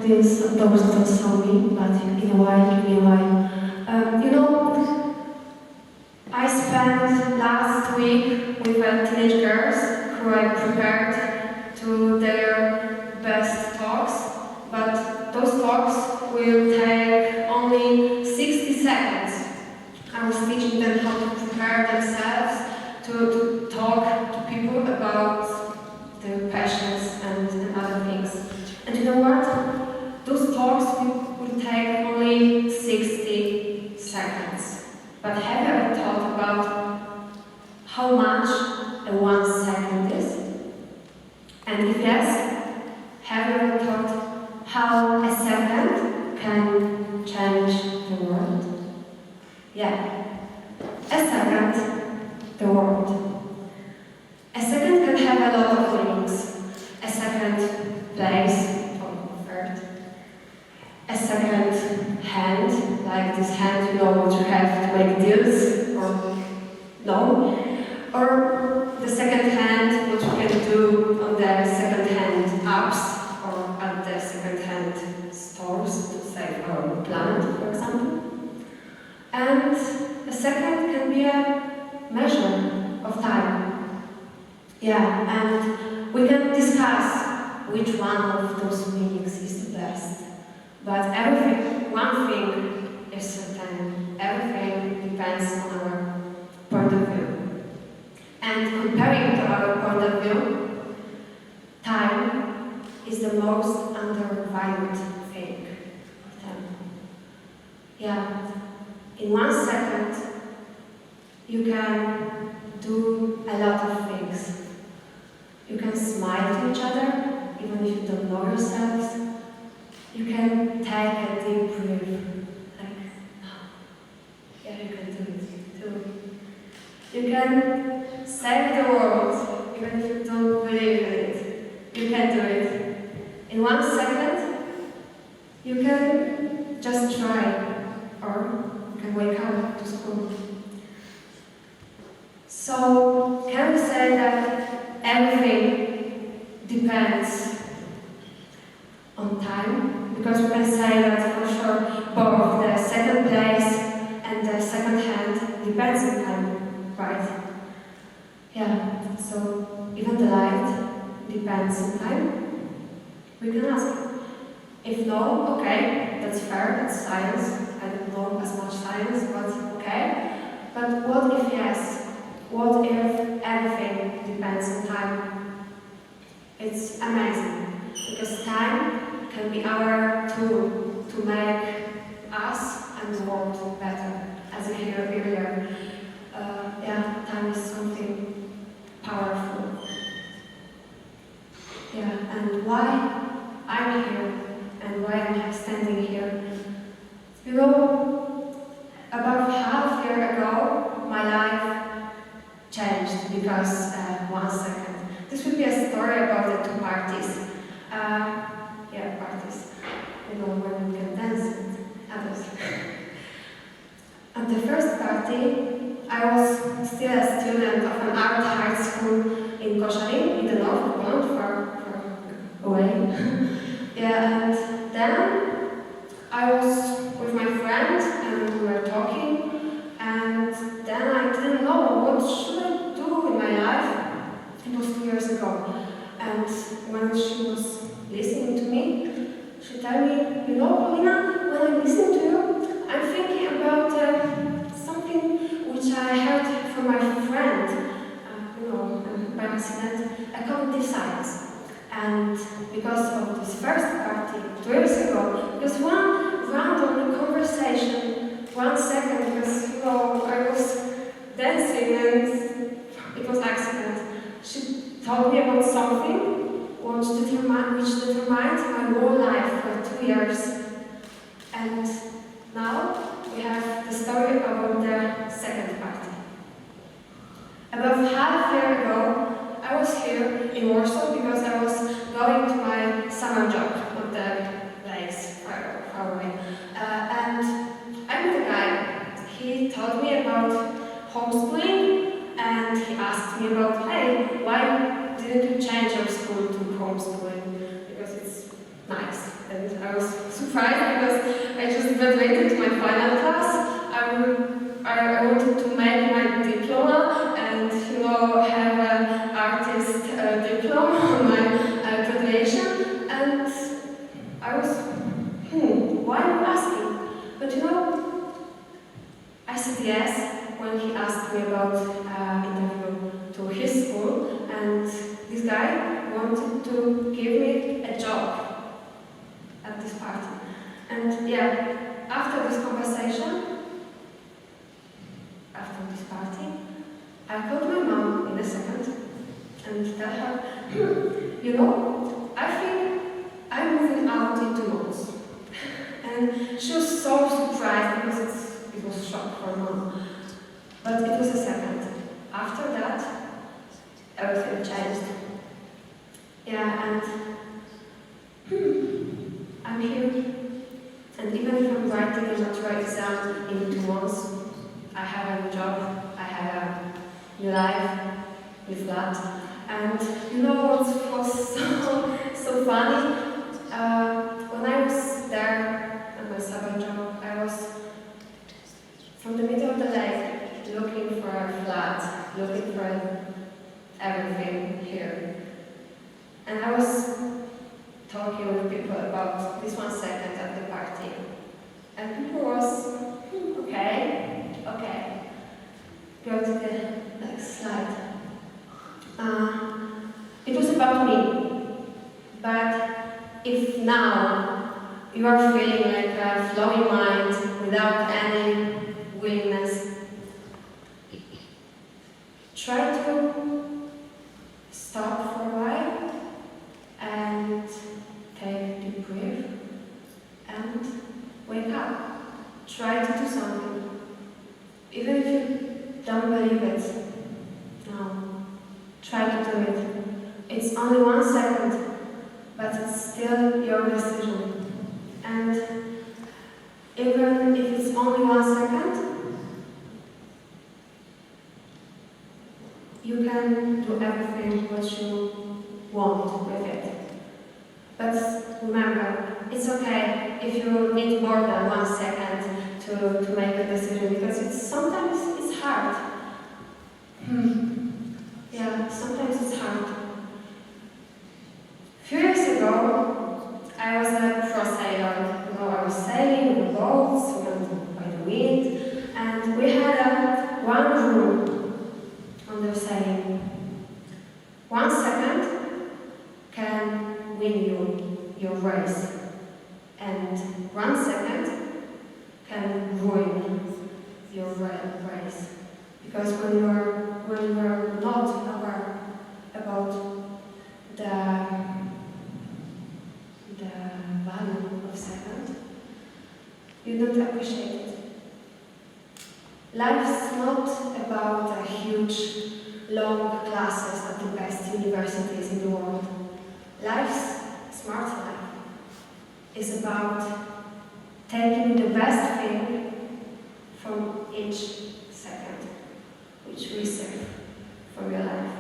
means those don't saw me, but in a while, give me a while. I spent last week with teenage girls who I prepared to their best talks, but those talks will take only 60 seconds. I was teaching them how to prepare themselves to talk to people about their passions and other things. And you know what? Those talks will take only 60 seconds. But have you ever thought about how much a 1 second is? And if yes, have you ever thought how a second can change the world? Yeah, a second, the world. A second can have a lot of meanings. A second place on earth. A second hand, like this hand, you know what you have to make deals, or no. Or the second hand, what you can do on the second hand apps, or at the second hand stores to save our planet, for example. And a second can be a measure of time. Yeah, and we can discuss which one of those meanings is the best. But one thing is certain. Everything depends on our point of view. And comparing to our point of view, time is the most undervalued thing of them. Yeah. In 1 second, you can do a lot of things. You can smile to each other, even if you don't know yourselves. You can take a deep breath, like, yeah, you can do it too. You can save the world, even if you don't believe in it. You can do it. In 1 second, you can just try, or you can wake up to school. So, can we say that everything depends on time? Because we can say that for sure both the second place and the second hand depends on time, right? Yeah, so even the light depends on time. We can ask. If no, okay, that's fair, that's science. I don't know as much science, but okay. But what if yes? What if everything depends on time? It's amazing, because time can be our tool to make us and the world better. As I heard earlier, yeah, time is something powerful. Yeah, and why I'm here and why I'm standing here. You know, about half a year ago, my life changed because 1 second. This would be a story about the two parties. Yeah, parties. You know, when you can dance and others. At the first party, I was still a student of an art high school in Koszalin, in the north of Poland, far away. Yeah, and then I was with my friend and we were talking, and then I didn't know what should I do in my life. It was 2 years ago, and when she was listening to me, she told me, you know, Paulina, when I listen to you, I'm thinking about something which I heard from my friend, by accident, a cognitive science. And because of this first party 2 years ago, because one random conversation, 1 second, because I was dancing and it was accident. She told me about something which determined my whole life for 2 years. And now we have the story about the second party. About half a year ago, I was here in Warsaw because I was going to my summer job on the lakes far away. And I met a guy. He told me about homeschooling, and he asked me about, hey, why didn't you change your school to homeschooling? Because it's nice. And I was surprised because I just graduated to my final class. I wanted to make my diploma and, have an artist diploma on my graduation. And I was, why are you asking? But I said yes when he asked me about interview to his school, and this guy wanted to give me a job at this party. And yeah, after this conversation, after this party, I called my mom in a second and tell her, I think I'm moving out in 2 months. And she was so surprised because it was a shock for mom. But it was a second. After that, everything changed. Yeah, and I'm here. And even if I'm writing a mature exam in 2 months, I have a new job, I have a new life, new flat. And what was so funny? When I was there at my summer job, I was from the middle of the lake looking for a flat, looking for everything here. And I was talking with people about this 1 second at the party. And people was, okay. Go to the next slide. It was about me. But if now you are feeling like a flowing mind without any willingness, try to stop for a while and take a deep breath and wake up. Try to do something. Even if you don't believe it, no, try to do it. It's only 1 second, but it's still your decision. And even if it's only 1 second, you can do everything what you want with it. But remember, it's okay if you need more than 1 second to make a decision, because sometimes it's hard. Yeah, sometimes it's hard. A few years ago, I was a pro sailor. I was sailing on the boats, by the wind, and we had one rule on the sailing. 1 second can win you your race, and 1 second can ruin your race. Because when you are not aware about the value of second, you don't appreciate it. Life's not about a huge, long classes at the best universities in the world. Life's smart life is about taking the best thing from each second which we serve from your life.